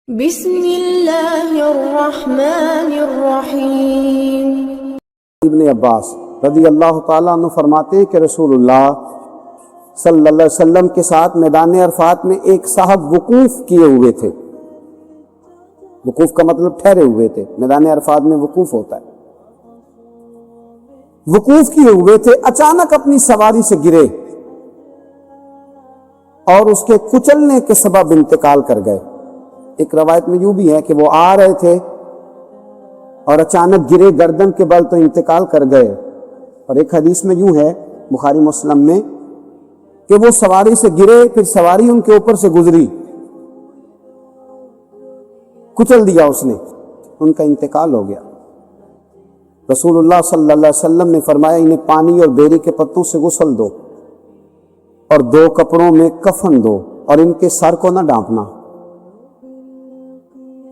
بسم اللہ الرحمن الرحیم۔ ابن عباس رضی اللہ تعالیٰ عنہ فرماتے ہیں کہ رسول اللہ صلی اللہ علیہ وسلم کے ساتھ میدان عرفات میں ایک صاحب وقوف کیے ہوئے تھے۔ وقوف کا مطلب ٹھہرے ہوئے تھے، میدان عرفات میں وقوف ہوتا ہے۔ وقوف کیے ہوئے تھے، اچانک اپنی سواری سے گرے اور اس کے کچلنے کے سبب انتقال کر گئے۔ ایک روایت میں یوں بھی ہے کہ وہ آ رہے تھے اور اچانک گرے گردن کے بل تو انتقال کر گئے، اور ایک حدیث میں یوں ہے بخاری مسلم میں کہ وہ سواری سے گرے، پھر سواری ان کے اوپر سے گزری، کچل دیا اس نے، ان کا انتقال ہو گیا۔ رسول اللہ صلی اللہ علیہ وسلم نے فرمایا انہیں پانی اور بیری کے پتوں سے غسل دو اور 2 کپڑوں میں کفن دو، اور ان کے سر کو نہ ڈانپنا۔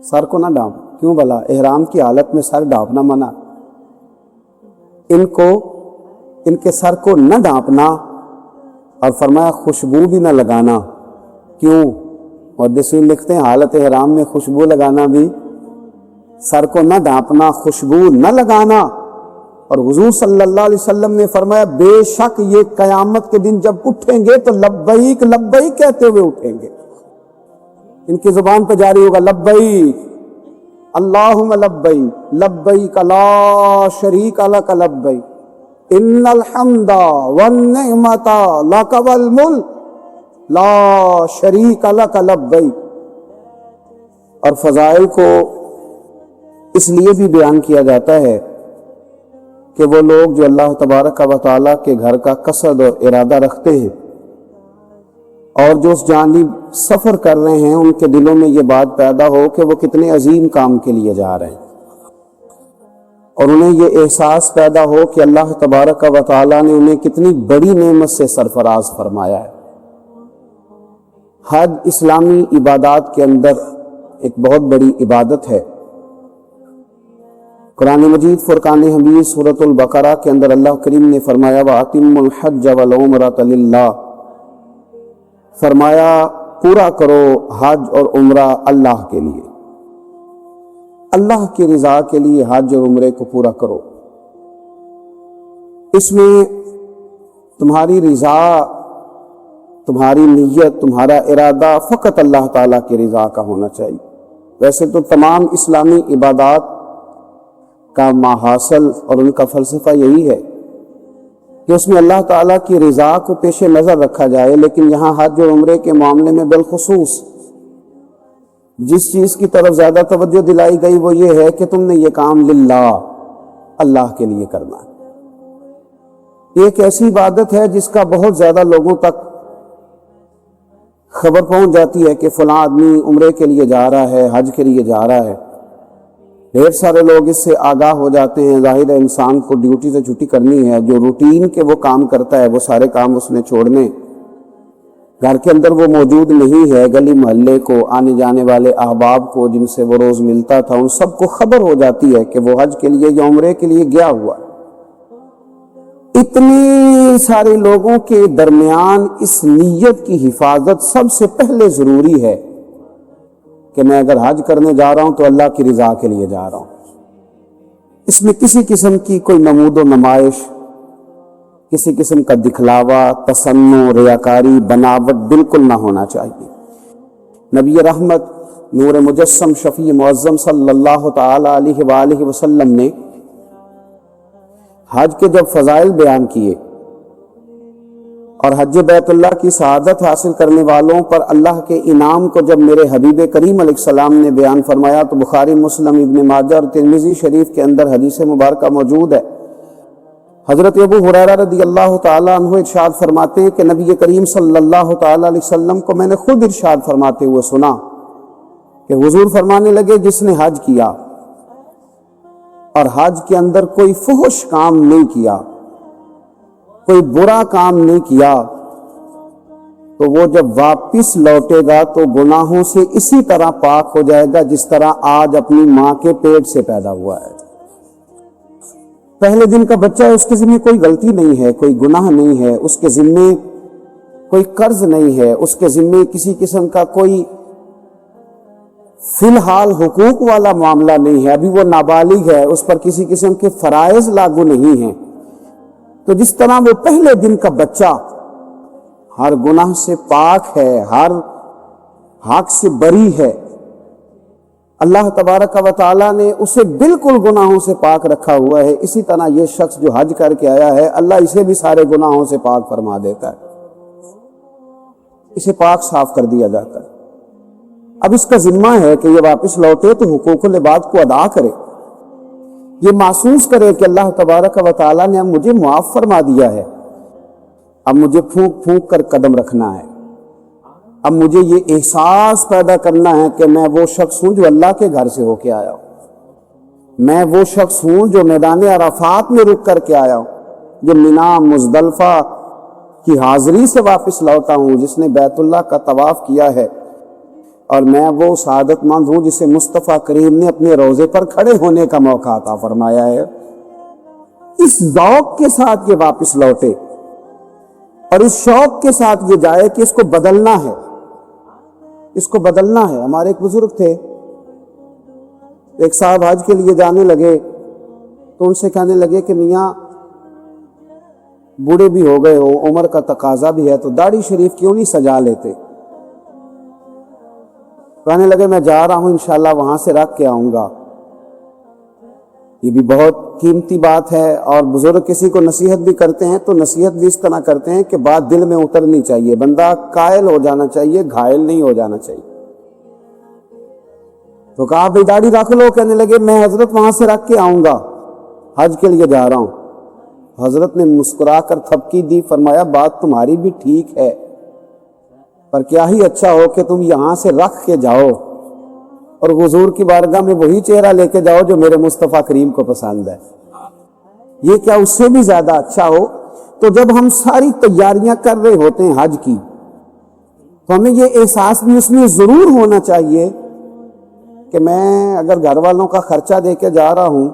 سر کو نہ ڈانپ، کیوں بھلا؟ احرام کی حالت میں سر ڈانپنا منع۔ ان کے سر کو نہ ڈانپنا، اور فرمایا خوشبو بھی نہ لگانا۔ کیوں؟ محدثین لکھتے ہیں حالت احرام میں خوشبو لگانا بھی، سر کو نہ ڈانپنا، خوشبو نہ لگانا۔ اور حضور صلی اللہ علیہ وسلم نے فرمایا بے شک یہ قیامت کے دن جب اٹھیں گے تو لبیک لبیک کہتے ہوئے اٹھیں گے، ان کی زبان پہ جاری ہوگا لبیک اللہم لبیک لبیک لا شریک لک لبیک ان الحمد والنعمت لک والملک لا شریک لک لبیک۔ اور فضائل کو اس لیے بھی بیان کیا جاتا ہے کہ وہ لوگ جو اللہ تبارک و تعالیٰ کے گھر کا قصد اور ارادہ رکھتے ہیں اور جو اس جانب سفر کر رہے ہیں، ان کے دلوں میں یہ بات پیدا ہو کہ وہ کتنے عظیم کام کے لیے جا رہے ہیں، اور انہیں یہ احساس پیدا ہو کہ اللہ تبارک و تعالیٰ نے انہیں کتنی بڑی نعمت سے سرفراز فرمایا ہے۔ حج اسلامی عبادات کے اندر ایک بہت بڑی عبادت ہے۔ قرآن مجید فرقان حمید سورۃ البقرہ کے اندر اللہ کریم نے فرمایا وَأَتِمُّوا الْحَجَّ وَالْعُمْرَةَ لِلَّهِ، فرمایا پورا کرو حج اور عمرہ اللہ کے لیے، اللہ کی رضا کے لیے حج اور عمرے کو پورا کرو۔ اس میں تمہاری رضا، تمہاری نیت، تمہارا ارادہ فقط اللہ تعالیٰ کی رضا کا ہونا چاہیے۔ ویسے تو تمام اسلامی عبادات کا ماحصل اور ان کا فلسفہ یہی ہے کہ اس میں اللہ تعالیٰ کی رضا کو پیش نظر رکھا جائے، لیکن یہاں حج اور عمرے کے معاملے میں بالخصوص جس چیز کی طرف زیادہ توجہ دلائی گئی وہ یہ ہے کہ تم نے یہ کام للہ، اللہ کے لیے کرنا ہے۔ یہ ایک ایسی عبادت ہے جس کا بہت زیادہ لوگوں تک خبر پہنچ جاتی ہے کہ فلاں آدمی عمرے کے لیے جا رہا ہے، حج کے لیے جا رہا ہے، ڈھیر سارے لوگ اس سے آگاہ ہو جاتے ہیں۔ ظاہر ہے انسان کو ڈیوٹی سے چھٹی کرنی ہے، جو روٹین کے وہ کام کرتا ہے وہ سارے کام اس نے چھوڑنے، گھر کے اندر وہ موجود نہیں ہے، گلی محلے کو، آنے جانے والے احباب کو جن سے وہ روز ملتا تھا، ان سب کو خبر ہو جاتی ہے کہ وہ حج کے لیے یا عمرے کے لیے گیا ہوا۔ اتنے سارے لوگوں کے درمیان اس نیت کی حفاظت سب سے پہلے ضروری ہے کہ میں اگر حج کرنے جا رہا ہوں تو اللہ کی رضا کے لیے جا رہا ہوں۔ اس میں کسی قسم کی کوئی نمود و نمائش، کسی قسم کا دکھلاوا، تصنع، ریاکاری، بناوٹ بالکل نہ ہونا چاہیے۔ نبی رحمت نور مجسم شفیع معظم صلی اللہ تعالی علیہ وآلہ وسلم نے حج کے جب فضائل بیان کیے اور حج بیت اللہ کی سعادت حاصل کرنے والوں پر اللہ کے انعام کو جب میرے حبیب کریم علیہ السلام نے بیان فرمایا تو بخاری، مسلم، ابن ماجہ اور ترمذی شریف کے اندر حدیث مبارکہ موجود ہے۔ حضرت ابو ہریرہ رضی اللہ تعالیٰ عنہ ارشاد فرماتے ہیں کہ نبی کریم صلی اللہ تعالیٰ علیہ وسلم کو میں نے خود ارشاد فرماتے ہوئے سنا کہ حضور فرمانے لگے جس نے حج کیا اور حج کے اندر کوئی فحش کام نہیں کیا، کوئی برا کام نہیں کیا، تو وہ جب واپس لوٹے گا تو گناہوں سے اسی طرح پاک ہو جائے گا جس طرح آج اپنی ماں کے پیٹ سے پیدا ہوا ہے۔ پہلے دن کا بچہ ہے، اس کے ذمہ کوئی غلطی نہیں ہے، کوئی گناہ نہیں ہے، اس کے ذمہ کوئی قرض نہیں ہے، اس کے ذمہ کسی قسم کا کوئی فی الحال حقوق والا معاملہ نہیں ہے، ابھی وہ نابالغ ہے، اس پر کسی قسم کے فرائض لاگو نہیں ہیں، تو جس طرح وہ پہلے دن کا بچہ ہر گناہ سے پاک ہے، ہر حق سے بری ہے، اللہ تبارک و تعالیٰ نے اسے بالکل گناہوں سے پاک رکھا ہوا ہے، اسی طرح یہ شخص جو حج کر کے آیا ہے اللہ اسے بھی سارے گناہوں سے پاک فرما دیتا ہے، اسے پاک صاف کر دیا جاتا ہے۔ اب اس کا ذمہ ہے کہ یہ واپس لوٹے تو حقوق العباد کو ادا کرے، یہ محسوس کرے کہ اللہ تبارک و تعالیٰ نے اب مجھے معاف فرما دیا ہے، اب مجھے پھونک پھونک کر قدم رکھنا ہے، اب مجھے یہ احساس پیدا کرنا ہے کہ میں وہ شخص ہوں جو اللہ کے گھر سے ہو کے آیا ہوں، میں وہ شخص ہوں جو میدان عرفات میں رک کر کے آیا ہوں، جو مینا مزدلفہ کی حاضری سے واپس لوٹا ہوں، جس نے بیت اللہ کا طواف کیا ہے، اور میں وہ سعادت مند ہوں جسے مصطفیٰ کریم نے اپنے روضے پر کھڑے ہونے کا موقع عطا فرمایا ہے۔ اس ذوق کے ساتھ یہ واپس لوٹے اور اس شوق کے ساتھ یہ جائے کہ اس کو بدلنا ہے، اس کو بدلنا ہے۔ ہمارے ایک بزرگ تھے، ایک صاحب حج کے لیے جانے لگے تو ان سے کہنے لگے کہ میاں بوڑھے بھی ہو گئے ہو، عمر کا تقاضا بھی ہے، تو داڑھی شریف کیوں نہیں سجا لیتے؟ کہنے لگے میں جا رہا ہوں انشاءاللہ وہاں سے رکھ کے آؤں گا۔ یہ بھی بہت قیمتی بات ہے، اور بزرگ کسی کو نصیحت بھی کرتے ہیں تو نصیحت بھی اس طرح کرتے ہیں کہ بات دل میں اترنی چاہیے، بندہ قائل ہو جانا چاہیے، گھائل نہیں ہو جانا چاہیے۔ تو کہا بھئی داڑھی رکھ لو، کہنے لگے میں حضرت وہاں سے رکھ کے آؤں گا، حج کے لیے جا رہا ہوں۔ حضرت نے مسکرا کر تھپکی دی، فرمایا بات تمہاری بھی ٹھیک ہے، پر کیا ہی اچھا ہو کہ تم یہاں سے رکھ کے جاؤ اور حضور کی بارگاہ میں وہی چہرہ لے کے جاؤ جو میرے مصطفیٰ کریم کو پسند ہے، یہ کیا اس سے بھی زیادہ اچھا ہو؟ تو جب ہم ساری تیاریاں کر رہے ہوتے ہیں حج کی، تو ہمیں یہ احساس بھی اس میں ضرور ہونا چاہیے کہ میں اگر گھر والوں کا خرچہ دے کے جا رہا ہوں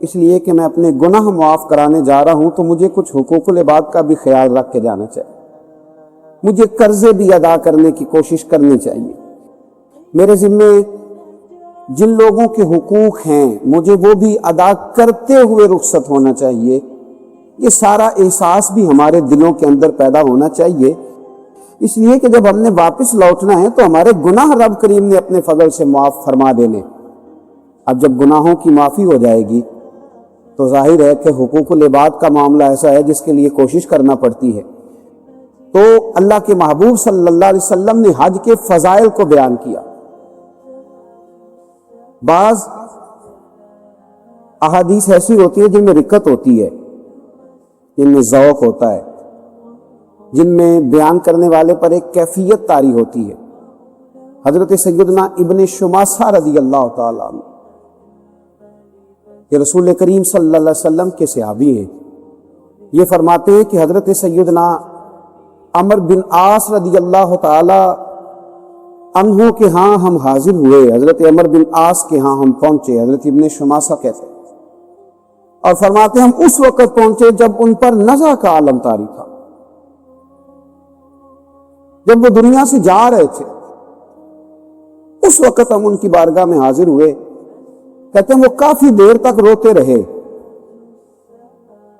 اس لیے کہ میں اپنے گناہ معاف کرانے جا رہا ہوں، تو مجھے کچھ حقوق العباد کا بھی خیال رکھ کے جانا چاہیے، مجھے قرضے بھی ادا کرنے کی کوشش کرنی چاہیے، میرے ذمے جن لوگوں کے حقوق ہیں مجھے وہ بھی ادا کرتے ہوئے رخصت ہونا چاہیے۔ یہ سارا احساس بھی ہمارے دلوں کے اندر پیدا ہونا چاہیے، اس لیے کہ جب ہم نے واپس لوٹنا ہے تو ہمارے گناہ رب کریم نے اپنے فضل سے معاف فرما دینے۔ اب جب گناہوں کی معافی ہو جائے گی تو ظاہر ہے کہ حقوق العباد کا معاملہ ایسا ہے جس کے لیے کوشش کرنا پڑتی ہے۔ تو اللہ کے محبوب صلی اللہ علیہ وسلم نے حج کے فضائل کو بیان کیا۔ بعض احادیث ایسی ہوتی ہے جن میں رکت ہوتی ہے، جن میں ذوق ہوتا ہے، جن میں بیان کرنے والے پر ایک کیفیت طاری ہوتی ہے۔ حضرت سیدنا ابن شماسہ رضی اللہ تعالیٰ عنہ، یہ رسول کریم صلی اللہ علیہ وسلم کے صحابی ہیں، یہ فرماتے ہیں کہ حضرت سیدنا عمر بن عاص رضی اللہ تعالی عنہ کے ہاں ہم حاضر ہوئے، حضرت عمر بن عاص کے ہاں ہم پہنچے، حضرت ابن شماسہ کہتے ہیں، اور فرماتے ہیں ہم اس وقت پہنچے جب ان پر نزع کا عالم طاری تھا، جب وہ دنیا سے جا رہے تھے، اس وقت ہم ان کی بارگاہ میں حاضر ہوئے۔ کہتے ہیں وہ کافی دیر تک روتے رہے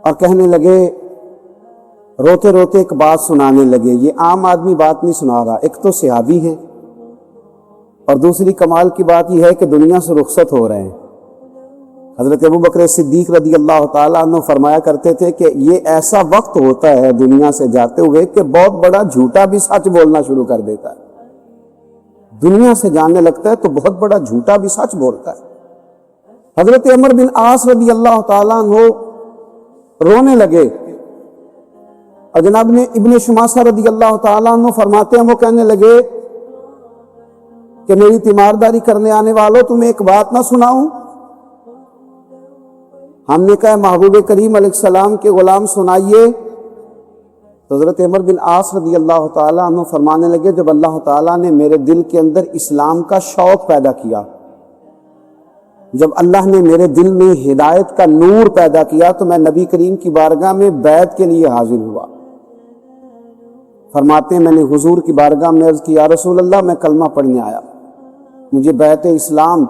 اور کہنے لگے، روتے روتے ایک بات سنانے لگے، یہ عام آدمی بات نہیں سنا رہا، ایک تو صحابی ہیں اور دوسری کمال کی بات یہ ہے کہ دنیا سے رخصت ہو رہے ہیں۔ حضرت ابوبکر صدیق رضی اللہ تعالیٰ عنہ فرمایا کرتے تھے کہ یہ ایسا وقت ہوتا ہے دنیا سے جاتے ہوئے کہ بہت بڑا جھوٹا بھی سچ بولنا شروع کر دیتا ہے، دنیا سے جانے لگتا ہے تو بہت بڑا جھوٹا بھی سچ بولتا ہے۔ حضرت عمر بن عاص رضی اللہ تعالیٰ عنہ رونے لگے، اور جناب نے ابن شماسہ رضی اللہ تعالیٰ عنہ فرماتے ہیں وہ کہنے لگے کہ میری تیمارداری کرنے آنے والوں تمہیں ایک بات نہ سناؤں؟ ہم نے کہا محبوب کریم علیہ السلام کے غلام سنائیے۔ تو حضرت عمر بن عاص رضی اللہ تعالیٰ عنہ فرمانے لگے جب اللہ تعالیٰ نے میرے دل کے اندر اسلام کا شوق پیدا کیا، جب اللہ نے میرے دل میں ہدایت کا نور پیدا کیا تو میں نبی کریم کی بارگاہ میں بیعت کے لیے حاضر ہوا۔ فرماتے ہیں میں نے حضور کی بارگاہ میں عرض کی یا رسول اللہ میں کلمہ پڑھنے آیا۔ مجھے بیعت اسلام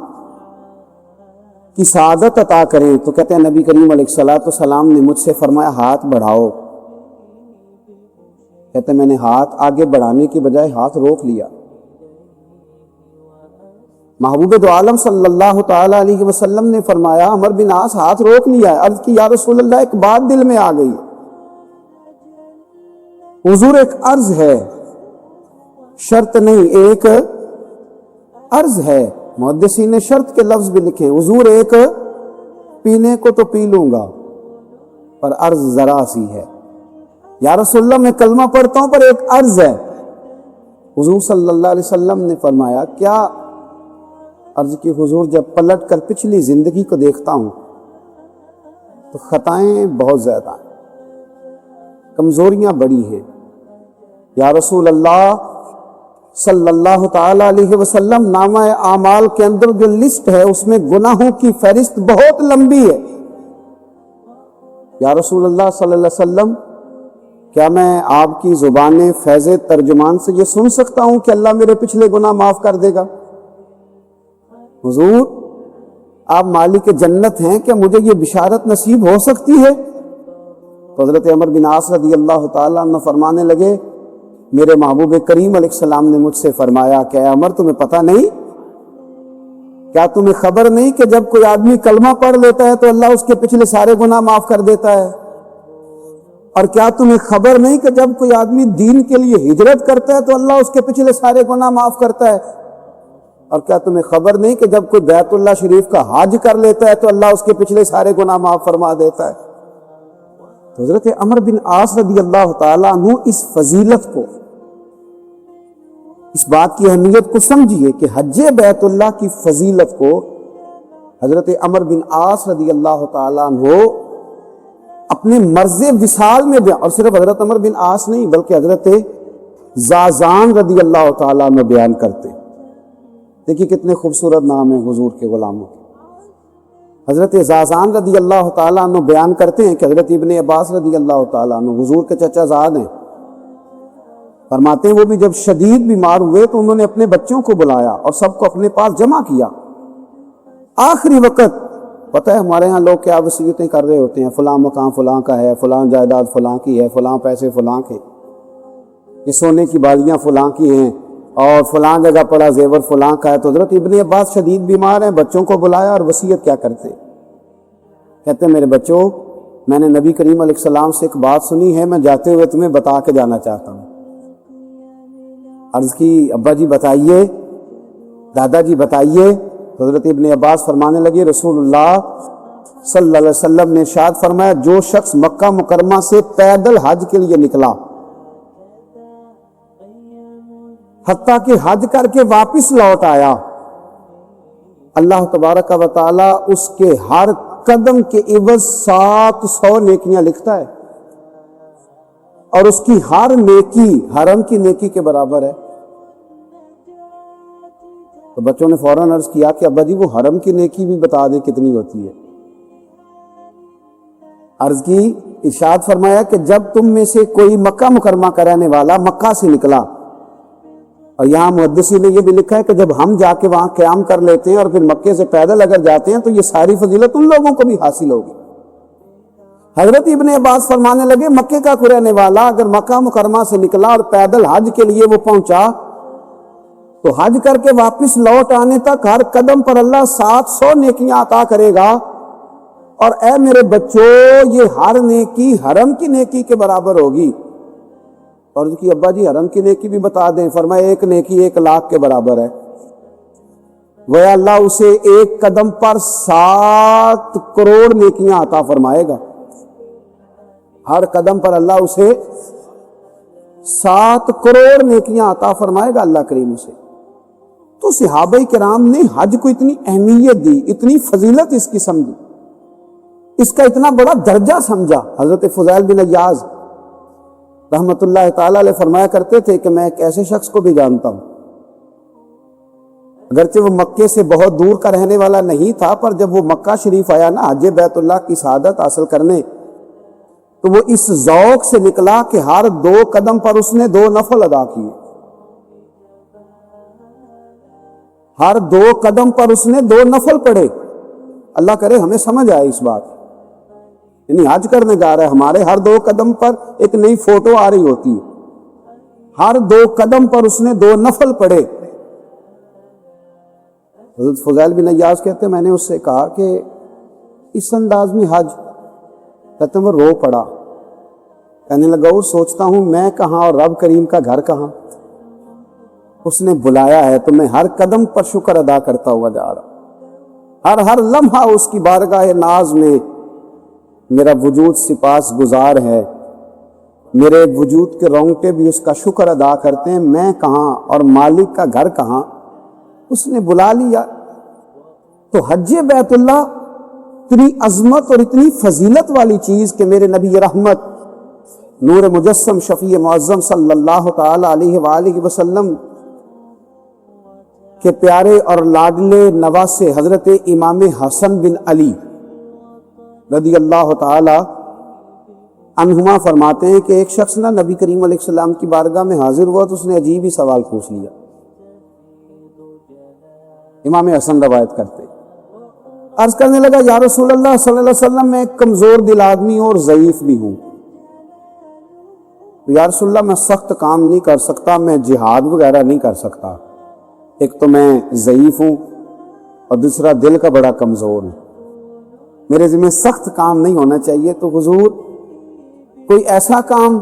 کی سعادت عطا کریں، تو کہتے ہیں نبی کریم علیہ الصلوۃ والسلام نے مجھ سے فرمایا ہاتھ بڑھاؤ. کہتے ہیں میں نے ہاتھ آگے بڑھانے کی بجائے ہاتھ روک لیا. محبوب دو عالم صلی اللہ تعالی علیہ وسلم نے فرمایا عمر بن عاص ہاتھ روک لیا ہے. عرض کی یا رسول اللہ ایک بات دل میں آ گئی. حضور ایک عرض ہے، شرط نہیں، ایک عرض ہے. محدثین نے شرط کے لفظ بھی لکھے. حضور ایک پینے کو تو پی لوں گا پر عرض ذرا سی ہے. یا رسول اللہ میں کلمہ پڑھتا ہوں پر ایک عرض ہے. حضور صلی اللہ علیہ وسلم نے فرمایا کیا؟ عرض کی حضور جب پلٹ کر پچھلی زندگی کو دیکھتا ہوں تو خطائیں بہت زیادہ ہیں، کمزوریاں بڑی ہیں. یا رسول اللہ صلی اللہ تعالی علیہ وسلم نامہ اعمال کے اندر جو لسٹ ہے اس میں گناہوں کی فہرست بہت لمبی ہے. یا رسول اللہ صلی اللہ علیہ وسلم کیا میں آپ کی زبان فیض ترجمان سے یہ سن سکتا ہوں کہ اللہ میرے پچھلے گناہ معاف کر دے گا؟ حضور آپ مالک جنت ہیں، کیا مجھے یہ بشارت نصیب ہو سکتی ہے؟ تو حضرت عمر بن عاص رضی اللہ تعالیٰ عنہ فرمانے لگے میرے محبوب کریم علیہ السلام نے مجھ سے فرمایا کہ اے عمر تمہیں پتہ نہیں، کیا تمہیں خبر نہیں کہ جب کوئی آدمی کلمہ پڑھ لیتا ہے تو اللہ اس کے پچھلے سارے گناہ معاف کر دیتا ہے؟ اور کیا تمہیں خبر نہیں کہ جب کوئی آدمی دین کے لیے ہجرت کرتا ہے تو اللہ اس کے پچھلے سارے گناہ معاف کرتا ہے؟ اور کیا تمہیں خبر نہیں کہ جب کوئی بیت اللہ شریف کا حج کر لیتا ہے تو اللہ اس کے پچھلے سارے گناہ معاف فرما دیتا ہے؟ تو حضرت عمر بن عاص رضی اللہ تعالیٰ عنہ اس فضیلت کو، اس بات کی اہمیت کو سمجھیے کہ حج بیت اللہ کی فضیلت کو حضرت عمر بن عاص رضی اللہ تعالیٰ عنہ اپنے مرض وصال میں بیان، اور صرف حضرت عمر بن عاص نہیں بلکہ حضرت زازان رضی اللہ تعالیٰ عنہ بیان کرتے. دیکھیے کتنے خوبصورت نام ہیں حضور کے غلاموں کے. حضرت زازان رضی اللہ تعالیٰ عنہ بیان کرتے ہیں کہ حضرت ابن عباس رضی اللہ تعالیٰ عنہ حضور کے چچا زاد ہیں، فرماتے ہیں وہ بھی جب شدید بیمار ہوئے تو انہوں نے اپنے بچوں کو بلایا اور سب کو اپنے پاس جمع کیا. آخری وقت پتہ ہے ہمارے ہاں لوگ کیا وصیتیں کر رہے ہوتے ہیں، فلاں مقام فلاں کا ہے، فلاں جائیداد فلاں کی ہے، فلاں پیسے فلاں کے، یہ سونے کی بالیاں فلاں کی ہیں، اور فلاں جگہ پڑا زیور فلاں کا ہے. تو حضرت ابن عباس شدید بیمار ہیں، بچوں کو بلایا اور وصیت کیا کرتے؟ کہتے ہیں میرے بچوں میں نے نبی کریم علیہ السلام سے ایک بات سنی ہے، میں جاتے ہوئے تمہیں بتا کے جانا چاہتا ہوں. عرض کی ابا جی بتائیے، دادا جی بتائیے. حضرت ابن عباس فرمانے لگے رسول اللہ صلی اللہ علیہ وسلم نے ارشاد فرمایا جو شخص مکہ مکرمہ سے پیدل حج کے لیے نکلا حتیٰ کہ حج کر کے واپس لوٹ آیا، اللہ تبارک و تعالی اس کے ہر قدم کے عوض 700 نیکیاں لکھتا ہے، اور اس کی ہر نیکی حرم کی نیکی کے برابر ہے. تو بچوں نے فوراً عرض کیا کہ ابا جی وہ حرم کی نیکی بھی بتا دیں کتنی ہوتی ہے. عرض کی ارشاد فرمایا کہ جب تم میں سے کوئی مکہ مکرمہ کا رہنے والا مکہ سے نکلا، اور یہاں محدثین نے یہ بھی لکھا ہے کہ جب ہم جا کے وہاں قیام کر لیتے ہیں اور پھر مکے سے پیدل اگر جاتے ہیں تو یہ ساری فضیلت ان لوگوں کو بھی حاصل ہوگی. حضرت ابن عباس فرمانے لگے مکے کا کوئی رہنے والا اگر مکہ مکرمہ سے نکلا اور پیدل حج کے لیے وہ پہنچا تو حج کر کے واپس لوٹ آنے تک ہر قدم پر اللہ 700 نیکیاں عطا کرے گا. اور اے میرے بچوں یہ ہر نیکی حرم کی نیکی کے برابر ہوگی. اور اس کی ابا جی حرم کی نیکی بھی بتا دیں. فرمایا ایک نیکی 1,00,000 کے برابر ہے. گویا اللہ اسے ایک قدم پر 7 کروڑ نیکیاں عطا فرمائے گا. ہر قدم پر اللہ اسے 7 کروڑ نیکیاں عطا فرمائے گا اللہ کریم اسے. تو صحابہ کرام نے حج کو اتنی اہمیت دی، اتنی فضیلت اس کی سمجھی، اس کا اتنا بڑا درجہ سمجھا. حضرت فضیل بن عیاض رحمت اللہ تعالی علیہ فرمایا کرتے تھے کہ میں ایک ایسے شخص کو بھی جانتا ہوں، اگرچہ وہ مکے سے بہت دور کا رہنے والا نہیں تھا، پر جب وہ مکہ شریف آیا نا حج بیت اللہ کی سعادت حاصل کرنے، تو وہ اس ذوق سے نکلا کہ ہر 2 قدم پر اس نے 2 نفل ادا کیے. ہر 2 قدم پر اس نے 2 نفل پڑھے. اللہ کرے ہمیں سمجھ آئے اس بات. یعنی حج کرنے جا رہا ہے, ہمارے ہر 2 قدم پر ایک نئی فوٹو آ رہی ہوتی ہے. ہر 2 قدم پر اس نے 2 نفل پڑھے. حضرت فضیل بن عیاض کہتے ہیں میں نے اس سے کہا کہ اس انداز میں حج, کہتے ہیں وہ رو پڑا. کہنے لگا اور سوچتا ہوں میں کہاں اور رب کریم کا گھر کہاں. اس نے بلایا ہے تو میں ہر قدم پر شکر ادا کرتا ہوا جا رہا ہوں. ہر لمحہ اس کی بارگاہ ناز میں میرا وجود سپاس گزار ہے. میرے وجود کے رونگٹے بھی اس کا شکر ادا کرتے ہیں. میں کہاں اور مالک کا گھر کہاں. اس نے بلا لیا. تو حج بیت اللہ اتنی عظمت اور اتنی فضیلت والی چیز کہ میرے نبی رحمت نور مجسم شفیع معظم صلی اللہ تعالی علیہ وآلہ وسلم کے پیارے اور لاڈلے نواسے حضرت امام حسن بن علی رضی اللہ تعالی عنہما فرماتے ہیں کہ ایک شخص نا نبی کریم علیہ السلام کی بارگاہ میں حاضر ہوا تو اس نے عجیب ہی سوال پوچھ لیا. امام حسن روایت کرتے, عرض کرنے لگا یا رسول اللہ صلی اللہ علیہ وسلم میں ایک کمزور دل آدمی ہوں اور ضعیف بھی ہوں. تو یا رسول اللہ میں سخت کام نہیں کر سکتا, میں جہاد وغیرہ نہیں کر سکتا. ایک تو میں ضعیف ہوں اور دوسرا دل کا بڑا کمزور ہوں, میرے ذمہ سخت کام نہیں ہونا چاہیے. تو حضور کوئی ایسا کام,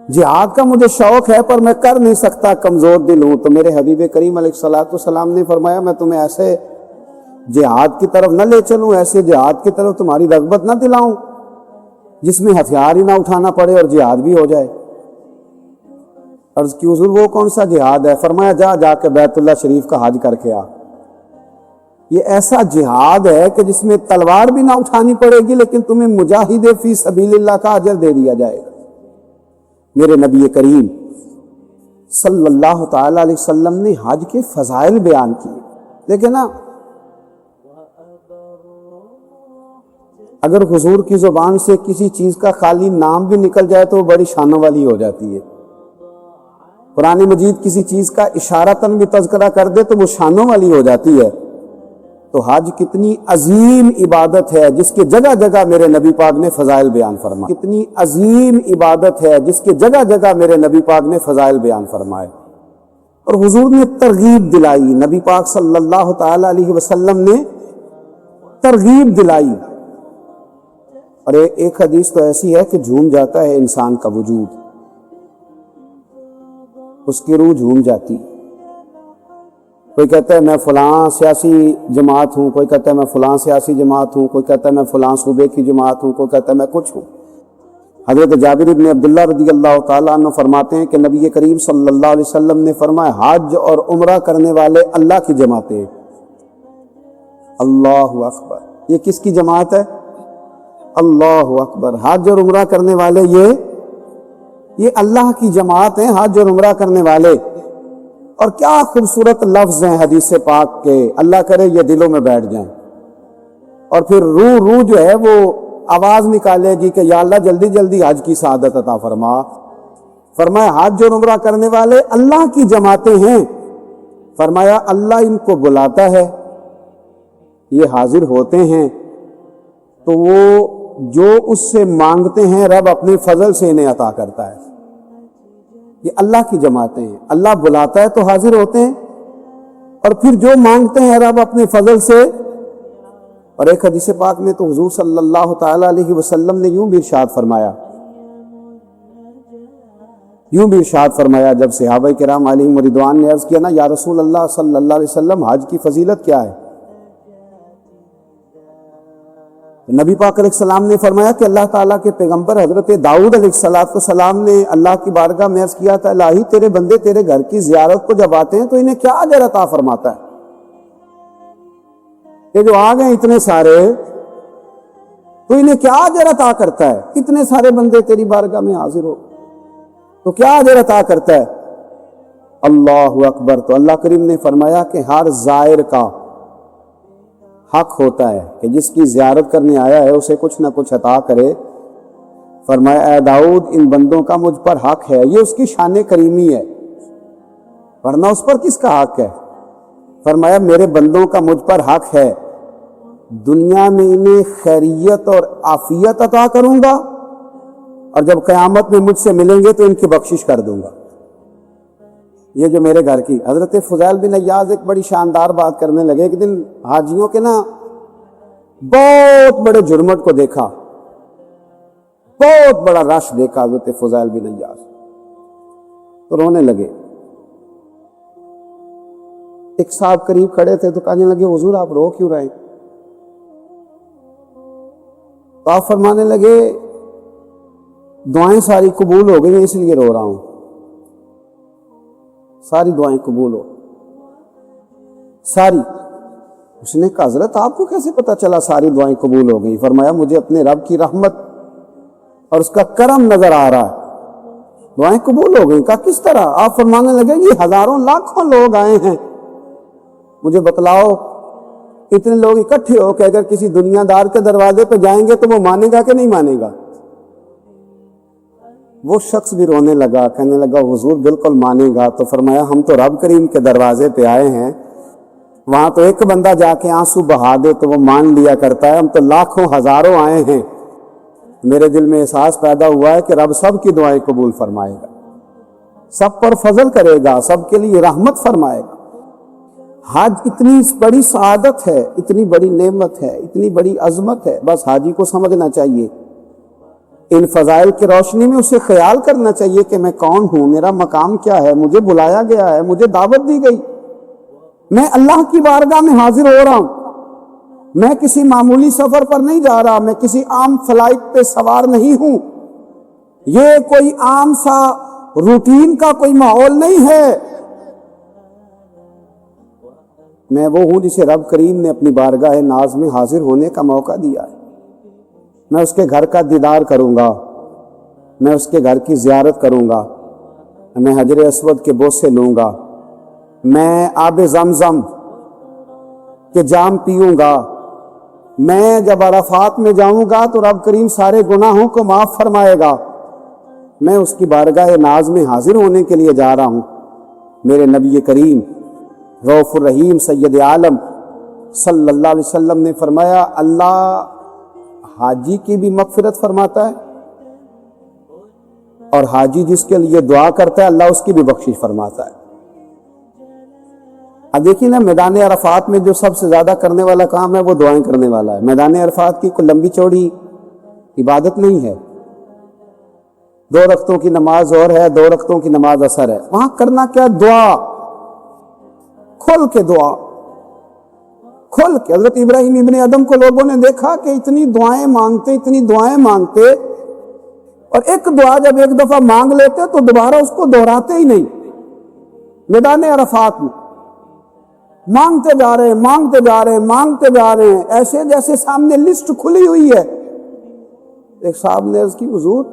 جہاد کا مجھے شوق ہے پر میں کر نہیں سکتا, کمزور دل ہوں. تو میرے حبیب کریم علیہ السلام نے فرمایا میں تمہیں ایسے جہاد کی طرف نہ لے چلوں, ایسے جہاد کی طرف تمہاری رغبت نہ دلاؤں جس میں ہتھیار ہی نہ اٹھانا پڑے اور جہاد بھی ہو جائے. عرض کی حضور وہ کون سا جہاد ہے؟ فرمایا جا کے بیت اللہ شریف کا حج کر کے آ. یہ ایسا جہاد ہے کہ جس میں تلوار بھی نہ اٹھانی پڑے گی لیکن تمہیں مجاہد فی سبیل اللہ کا اجر دے دیا جائے گا. میرے نبی کریم صلی اللہ تعالی علیہ وسلم نے حج کے فضائل بیان کیے. دیکھیں نا, اگر حضور کی زبان سے کسی چیز کا خالی نام بھی نکل جائے تو وہ بڑی شانوں والی ہو جاتی ہے. قرآن مجید کسی چیز کا اشارتاً بھی تذکرہ کر دے تو وہ شانوں والی ہو جاتی ہے. تو حج کتنی عظیم عبادت ہے جس کے جگہ جگہ میرے نبی پاک نے فضائل بیان فرمائے. کتنی عظیم عبادت ہے جس کے جگہ جگہ میرے نبی پاک نے فضائل بیان فرمائے. اور حضور نے ترغیب دلائی, نبی پاک صلی اللہ تعالی علیہ وسلم نے ترغیب دلائی. اور ایک حدیث تو ایسی ہے کہ جھوم جاتا ہے انسان کا وجود, اس کی روح جھوم جاتی. کوئی کہتا ہے میں فلاں سیاسی جماعت ہوں, کوئی کہتا ہے میں فلاں سیاسی جماعت ہوں, کوئی کہتا ہے میں فلاں صوبے کی جماعت ہوں, کوئی کہتا ہے میں کچھ ہوں. حضرت جابر بن عبداللہ رضی اللہ تعالیٰ عنہ فرماتے ہیں کہ نبی کریم صلی اللہ علیہ وسلم نے فرمایا حج اور عمرہ کرنے والے اللہ کی جماعتیں. اللہ اکبر, یہ کس کی جماعت ہے؟ اللہ اکبر. حج اور عمرہ کرنے والے یہ اللہ کی جماعت ہیں, حج اور عمرہ کرنے والے. اور کیا خوبصورت لفظ ہیں حدیث پاک کے, اللہ کرے یہ دلوں میں بیٹھ جائیں. اور پھر روح جو ہے وہ آواز نکالے گی کہ یا اللہ جلدی جلدی حج کی سعادت عطا فرما. فرمایا حج اور عمرہ کرنے والے اللہ کی جماعتیں ہیں. فرمایا اللہ ان کو بلاتا ہے, یہ حاضر ہوتے ہیں, تو وہ جو اس سے مانگتے ہیں رب اپنے فضل سے انہیں عطا کرتا ہے. یہ اللہ کی جماعتیں ہیں, اللہ بلاتا ہے تو حاضر ہوتے ہیں, اور پھر جو مانگتے ہیں رب اپنے فضل سے. اور ایک حدیث پاک میں تو حضور صلی اللہ تعالی علیہ وسلم نے یوں بھی ارشاد فرمایا جب صحابہ کرام علیہم رضوان نے عرض کیا نا یا رسول اللہ صلی اللہ علیہ وسلم حج کی فضیلت کیا ہے؟ نبی پاک علیہ السلام نے فرمایا کہ اللہ تعالیٰ کے پیغمبر حضرت داؤد علیہ السلام نے اللہ کی بارگاہ میں عرض کیا تھا الہی تیرے بندے تیرے گھر کی زیارت کو جب آتے ہیں تو انہیں کیا اجر عطا فرماتا ہے؟ یہ جو آ گئے اتنے سارے, تو انہیں کیا اجر عطا کرتا ہے؟ اتنے سارے بندے تیری بارگاہ میں حاضر ہو تو کیا اجر عطا کرتا ہے؟ اللہ اکبر. تو اللہ کریم نے فرمایا کہ ہر زائر کا حق ہوتا ہے کہ جس کی زیارت کرنے آیا ہے اسے کچھ نہ کچھ عطا کرے. فرمایا اے داؤد ان بندوں کا مجھ پر حق ہے. یہ اس کی شان کریمی ہے ورنہ اس پر کس کا حق ہے؟ فرمایا میرے بندوں کا مجھ پر حق ہے، دنیا میں انہیں خیریت اور عافیت عطا کروں گا، اور جب قیامت میں مجھ سے ملیں گے تو ان کی بخشش کر دوں گا۔ یہ جو میرے گھر کی حضرت فضیل بن عیاض ایک بڑی شاندار بات کرنے لگے۔ ایک دن حاجیوں کے نا بہت بڑے جرمٹ کو دیکھا، بہت بڑا رش دیکھا حضرت فضیل بن عیاض، تو رونے لگے۔ ایک صاحب قریب کھڑے تھے تو کہنے لگے حضور آپ رو کیوں رہے؟ تو آپ فرمانے لگے دعائیں ساری قبول ہو گئی ہیں اس لیے رو رہا ہوں، ساری دعائیں قبول ہو ساری۔ اس نے کہا حضرت آپ کو کیسے پتا چلا ساری دعائیں قبول ہو گئی؟ فرمایا مجھے اپنے رب کی رحمت اور اس کا کرم نظر آ رہا ہے، دعائیں قبول ہو گئی۔ کہا کس طرح؟ آپ فرمانے لگے یہ ہزاروں لاکھوں لوگ آئے ہیں، مجھے بتلاؤ اتنے لوگ اکٹھے ہو کہ اگر کسی دنیا دار کے دروازے پہ جائیں گے تو وہ مانے گا کہ نہیں مانے گا؟ وہ شخص بھی رونے لگا، کہنے لگا حضور بالکل مانے گا۔ تو فرمایا ہم تو رب کریم کے دروازے پہ آئے ہیں، وہاں تو ایک بندہ جا کے آنسو بہا دے تو وہ مان لیا کرتا ہے، ہم تو لاکھوں ہزاروں آئے ہیں۔ میرے دل میں احساس پیدا ہوا ہے کہ رب سب کی دعائیں قبول فرمائے گا، سب پر فضل کرے گا، سب کے لیے رحمت فرمائے گا۔ حج اتنی بڑی سعادت ہے، اتنی بڑی نعمت ہے، اتنی بڑی عظمت ہے، بس حاجی کو سمجھنا چاہیے، ان فضائل کی روشنی میں اسے خیال کرنا چاہیے کہ میں کون ہوں، میرا مقام کیا ہے، مجھے بلایا گیا ہے، مجھے دعوت دی گئی، میں اللہ کی بارگاہ میں حاضر ہو رہا ہوں، میں کسی معمولی سفر پر نہیں جا رہا، میں کسی عام فلائٹ پہ سوار نہیں ہوں، یہ کوئی عام سا روٹین کا کوئی ماحول نہیں ہے، میں وہ ہوں جسے رب کریم نے اپنی بارگاہ ناز میں حاضر ہونے کا موقع دیا ہے۔ میں اس کے گھر کا دیدار کروں گا، میں اس کے گھر کی زیارت کروں گا، میں حجر اسود کے بوسے لوں گا، میں آب زمزم کے جام پیوں گا، میں جب عرفات میں جاؤں گا تو رب کریم سارے گناہوں کو معاف فرمائے گا، میں اس کی بارگاہ ناز میں حاضر ہونے کے لیے جا رہا ہوں۔ میرے نبی کریم رؤوف الرحیم سید عالم صلی اللہ علیہ وسلم نے فرمایا اللہ حاجی کی بھی مغفرت فرماتا ہے، اور حاجی جس کے لیے دعا کرتا ہے اللہ اس کی بھی بخشش فرماتا ہے۔ اب دیکھیں نا میدان عرفات میں جو سب سے زیادہ کرنے والا کام ہے وہ دعائیں کرنے والا ہے۔ میدان عرفات کی کوئی لمبی چوڑی عبادت نہیں ہے، 2 رکعتوں کی نماز اور ہے، 2 رکعتوں کی نماز اثر ہے، وہاں کرنا کیا؟ دعا، کھل کے دعا، کھل کے۔ حضرت ابراہیم ابن ادم کو لوگوں نے دیکھا کہ اتنی دعائیں مانگتے، اتنی دعائیں مانگتے، اور ایک دعا جب ایک دفعہ مانگ لیتے تو دوبارہ اس کو دہراتے ہی نہیں۔ میدان عرفات میں مانگتے جا رہے ہیں، مانگتے جا رہے ہیں، مانگتے جا رہے ہیں، ایسے جیسے سامنے لسٹ کھلی ہوئی ہے۔ ایک صاحب نے عرض کی حضور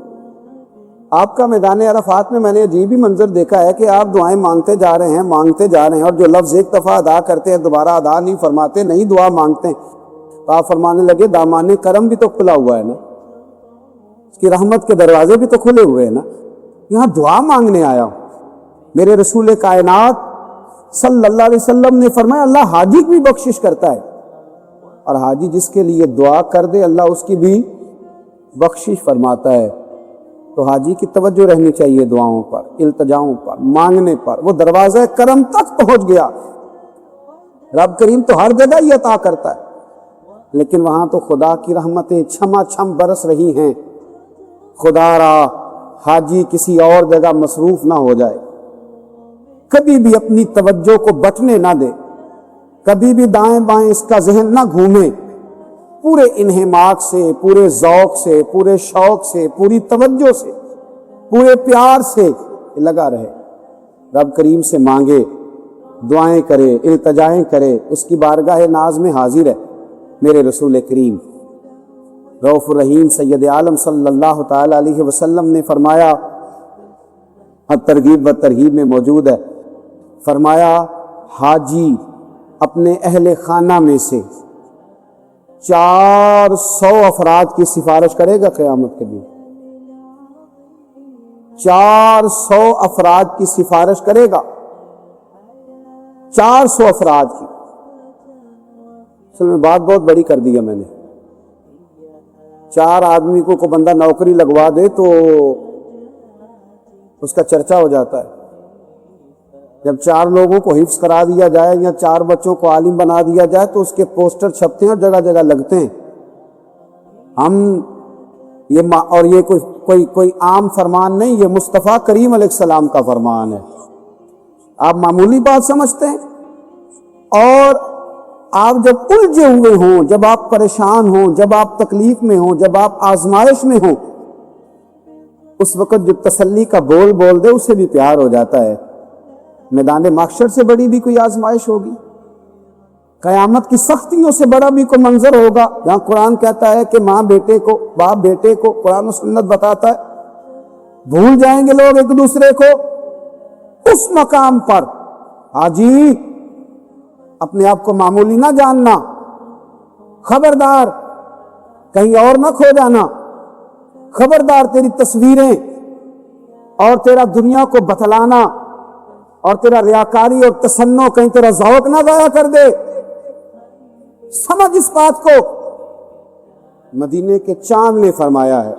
آپ کا میدان عرفات میں نے عجیب ہی منظر دیکھا ہے کہ آپ دعائیں مانگتے جا رہے ہیں، مانگتے جا رہے ہیں، اور جو لفظ ایک دفعہ ادا کرتے ہیں دوبارہ ادا نہیں فرماتے، نہیں دعا مانگتے ہیں۔ تو آپ فرمانے لگے دامان کرم بھی تو کھلا ہوا ہے نا، اس کی رحمت کے دروازے بھی تو کھلے ہوئے ہیں نا، یہاں دعا مانگنے آیا ہوں۔ میرے رسول کائنات صلی اللہ علیہ وسلم نے فرمایا اللہ حاجی کی بھی بخشش کرتا ہے، اور حاجی جس کے لیے دعا کر دے اللہ اس کی بھی بخشش فرماتا ہے۔ تو حاجی کی توجہ رہنی چاہیے دعاؤں پر، التجاؤں پر، مانگنے پر۔ وہ دروازہ کرم تک پہنچ گیا، رب کریم تو ہر جگہ ہی عطا کرتا ہے، لیکن وہاں تو خدا کی رحمتیں چھما چھم برس رہی ہیں۔ خدا را حاجی کسی اور جگہ مصروف نہ ہو جائے، کبھی بھی اپنی توجہ کو بٹنے نہ دے، کبھی بھی دائیں بائیں اس کا ذہن نہ گھومے، پورے انہماک سے، پورے ذوق سے، پورے شوق سے، پوری توجہ سے، پورے پیار سے لگا رہے، رب کریم سے مانگے، دعائیں کرے، التجائیں کرے، اس کی بارگاہ ناز میں حاضر ہے۔ میرے رسول کریم رؤوف الرحیم سید عالم صلی اللہ تعالی علیہ وسلم نے فرمایا، ترغیب و ترہیب میں موجود ہے، فرمایا حاجی اپنے اہل خانہ میں سے 400 افراد کی سفارش کرے گا قیامت کے دن، 400 افراد کی سفارش کرے گا، 400 افراد کی. اصل میں بات بہت بڑی کر دی ہے میں نے. 4 آدمی کو بندہ نوکری لگوا دے تو اس کا چرچا ہو جاتا ہے. جب 4 لوگوں کو حفظ کرا دیا جائے یا 4 بچوں کو عالم بنا دیا جائے تو اس کے پوسٹر چھپتے ہیں اور جگہ جگہ لگتے ہیں. اور یہ کوئی عام فرمان نہیں، یہ مصطفیٰ کریم علیہ السلام کا فرمان ہے. آپ معمولی بات سمجھتے ہیں. اور آپ جب الجھے ہوئے ہوں، جب آپ پریشان ہوں، جب آپ تکلیف میں ہوں، جب آپ آزمائش میں ہوں، اس وقت جو تسلی کا بول دے اسے بھی پیار ہو جاتا ہے. میدان محشر سے بڑی بھی کوئی آزمائش ہوگی؟ قیامت کی سختیوں سے بڑا بھی کوئی منظر ہوگا جہاں قرآن کہتا ہے کہ ماں بیٹے کو، باپ بیٹے کو، قرآن و سنت بتاتا ہے بھول جائیں گے لوگ ایک دوسرے کو. اس مقام پر حاجی اپنے آپ کو معمولی نہ جاننا، خبردار کہیں اور نہ کھو جانا، خبردار تیری تصویریں اور تیرا دنیا کو بتلانا اور تیرا ریاکاری اور تسنع کہیں تیرا ذوق نہ ضائع کر دے. سمجھ اس بات کو. مدینے کے چاند نے فرمایا ہے،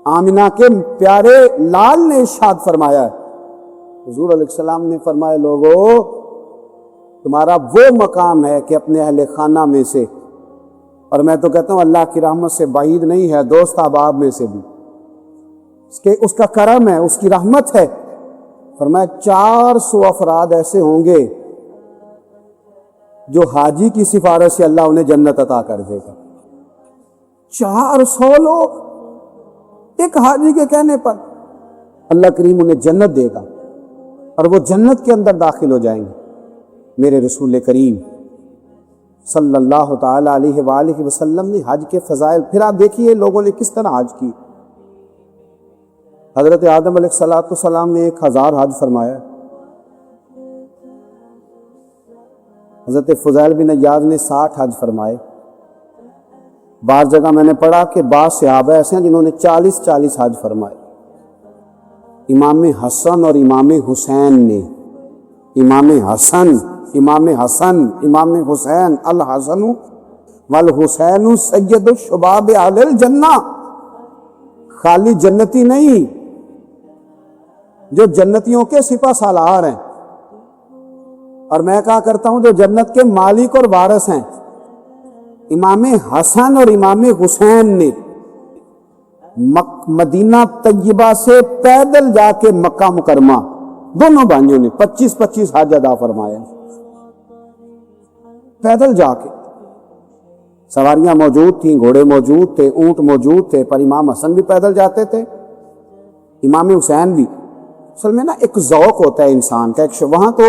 آمنہ کے پیارے لال نے ارشاد فرمایا ہے، حضور علیہ السلام نے فرمایا لوگو تمہارا وہ مقام ہے کہ اپنے اہل خانہ میں سے، اور میں تو کہتا ہوں اللہ کی رحمت سے بعید نہیں ہے، دوست احباب میں سے بھی اس کا کرم ہے، اس کی رحمت ہے. فرمایا 400 افراد ایسے ہوں گے جو حاجی کی سفارش سے اللہ انہیں جنت عطا کر دے گا. 400 لوگ ایک حاجی کے کہنے پر اللہ کریم انہیں جنت دے گا اور وہ جنت کے اندر داخل ہو جائیں گے. میرے رسول کریم صلی اللہ تعالی علیہ وآلہ وسلم نے حج کے فضائل، پھر آپ دیکھیے لوگوں نے کس طرح حج کی. حضرت آدم علیہ السلام نے 1000 حج فرمایا. حضرت فضیل بن عیاض نے 60 حج فرمائے. بعض جگہ میں نے پڑھا کہ بعض صحابہ ایسے ہیں جنہوں نے 40 حج فرمائے. امام حسن اور امام حسین نے امام حسین الحسن والحسین سید الشباب اہل الجنہ، خالی جنتی نہیں جو جنتیوں کے سپہ سالار ہیں، اور میں کہا کرتا ہوں جو جنت کے مالک اور وارث ہیں. امام حسن اور امام حسین نے مدینہ طیبہ سے پیدل جا کے مکہ مکرمہ، دونوں بھائیوں نے 25 حج ادا فرمائے پیدل جا کے. سواریاں موجود تھیں، گھوڑے موجود تھے، اونٹ موجود تھے، پر امام حسن بھی پیدل جاتے تھے، امام حسین بھی. اصل میں نا ایک ذوق ہوتا ہے انسان کا. وہاں تو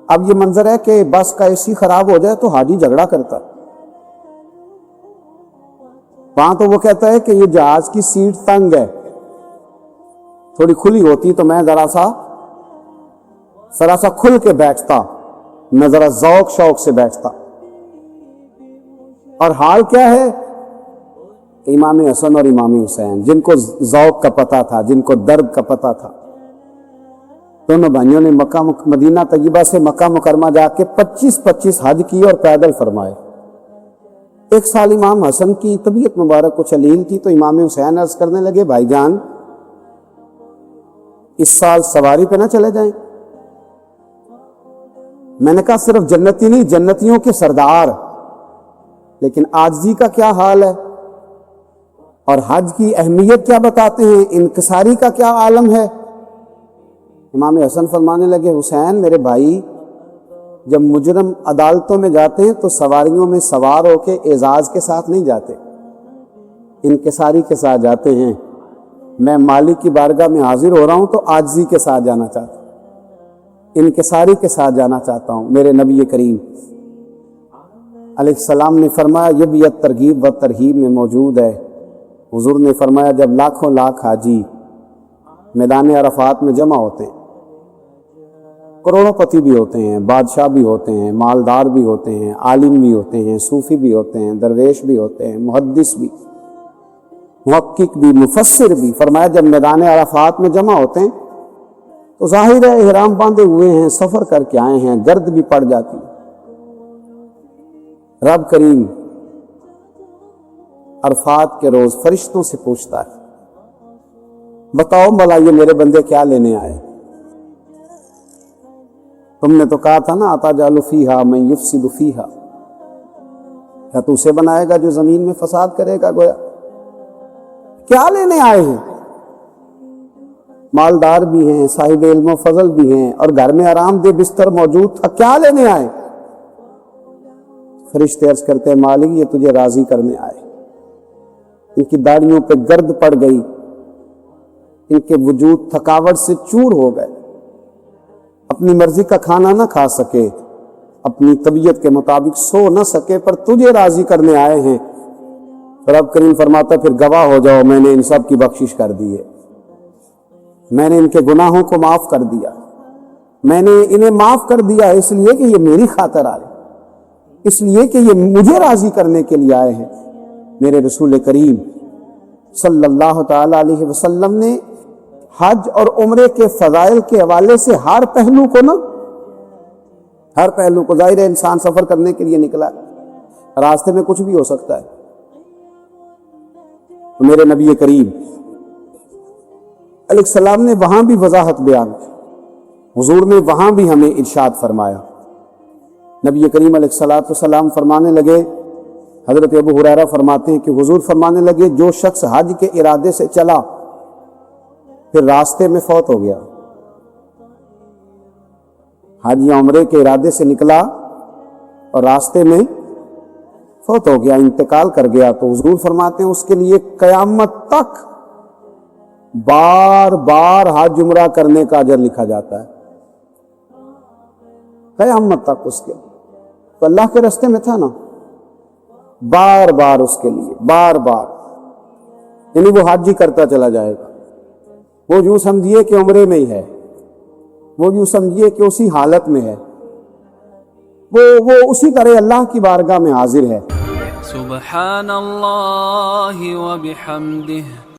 اب یہ منظر ہے کہ بس کا اے سی خراب ہو جائے تو حاجی جھگڑا کرتا. وہاں تو وہ کہتا ہے کہ یہ جہاز کی سیٹ تنگ ہے، تھوڑی کھلی ہوتی تو میں ذرا سا کھل کے بیٹھتا، میں ذرا ذوق شوق سے بیٹھتا. اور حال کیا ہے کہ امام حسن اور امام حسین جن کو ذوق کا پتہ تھا، جن کو درد کا پتہ تھا، دونوں بھائیوں نے مدینہ طیبہ سے مکہ مکرمہ جا کے 25 حج کیے اور پیدل فرمائے. ایک سال امام حسن کی طبیعت مبارک کچھ علیل تھی تو امام حسین عرض کرنے لگے بھائی جان اس سال سواری پہ نہ چلے جائیں. میں نے کہا صرف جنتی نہیں، جنتیوں کے سردار، لیکن عاجزی کا کیا حال ہے اور حج کی اہمیت کیا بتاتے ہیں، انکساری کا کیا عالم ہے. امام حسن فرمانے لگے حسین میرے بھائی، جب مجرم عدالتوں میں جاتے ہیں تو سواریوں میں سوار ہو کے اعزاز کے ساتھ نہیں جاتے، انکساری کے ساتھ جاتے ہیں. میں مالک کی بارگاہ میں حاضر ہو رہا ہوں تو عاجزی کے ساتھ جانا چاہتا ہوں، انکساری کے ساتھ جانا چاہتا ہوں. میرے نبی کریم علیہ السلام نے فرمایا، یہ بھی ترغیب و ترہیب میں موجود ہے. حضور نے فرمایا جب لاکھوں لاکھ حاجی میدان عرفات میں جمع ہوتے ہیں، کروڑوں پتی بھی ہوتے ہیں، بادشاہ بھی ہوتے ہیں، مالدار بھی ہوتے ہیں، عالم بھی ہوتے ہیں، صوفی بھی ہوتے ہیں، درویش بھی ہوتے ہیں، محدث بھی، محقق بھی، مفسر بھی. فرمایا جب میدان عرفات میں جمع ہوتے ہیں تو ظاہر ہے احرام باندھے ہوئے ہیں، سفر کر کے آئے ہیں، گرد بھی پڑ جاتی ہے۔ رب کریم عرفات کے روز فرشتوں سے پوچھتا ہے، بتاؤ بھلا یہ میرے بندے کیا لینے آئے؟ تم نے تو کہا تھا نا اتجعل فیہا من یفسد فیہا، کیا تو اسے بنائے گا جو زمین میں فساد کرے گا؟ گویا کیا لینے آئے ہیں؟ مالدار بھی ہیں، صاحب علم و فضل بھی ہیں، اور گھر میں آرام دہ بستر موجود تھا، کیا لینے آئے؟ فرشتے عرض کرتے ہیں مالک یہ تجھے راضی کرنے آئے۔ ان کی داڑھیوں پہ گرد پڑ گئی، ان کے وجود تھکاوٹ سے چور ہو گئے، اپنی مرضی کا کھانا نہ کھا سکے، اپنی طبیعت کے مطابق سو نہ سکے، پر تجھے راضی کرنے آئے ہیں۔ رب کریم فرماتا پھر گواہ ہو جاؤ میں نے ان سب کی بخشش کر دی ہے، میں نے ان کے گناہوں کو معاف کر دیا، میں نے انہیں معاف کر دیا اس لیے کہ یہ میری خاطر آئے، اس لیے کہ یہ مجھے راضی کرنے کے لیے آئے ہیں۔ میرے رسول کریم صلی اللہ تعالی علیہ وسلم نے حج اور عمرے کے فضائل کے حوالے سے ہر پہلو کو ظاہر ہے انسان سفر کرنے کے لیے نکلا ہے، راستے میں کچھ بھی ہو سکتا ہے، تو میرے نبی کریم علیہ السلام نے وہاں بھی وضاحت بیان کی، حضور نے وہاں بھی ہمیں ارشاد فرمایا۔ نبی کریم علیہ السلام فرمانے لگے، حضرت ابو ہریرہ فرماتے ہیں کہ حضور فرمانے لگے جو شخص حج کے ارادے سے چلا پھر راستے میں فوت ہو گیا، حج یا عمرے کے ارادے سے نکلا اور راستے میں فوت ہو گیا، انتقال کر گیا، تو حضور فرماتے ہیں اس کے لیے قیامت تک بار بار حج عمرہ کرنے کا اجر لکھا جاتا ہے، قیامت تک اس کے، تو اللہ کے راستے میں تھا نا، بار بار اس کے لیے بار بار، یعنی وہ حج ہی کرتا چلا جائے گا، وہ یوں سمجھیے کہ عمرے میں ہی ہے، وہ یوں سمجھیے کہ اسی حالت میں ہے، وہ اسی طرح اللہ کی بارگاہ میں حاضر ہے۔ سبحان اللہ و بحمدہ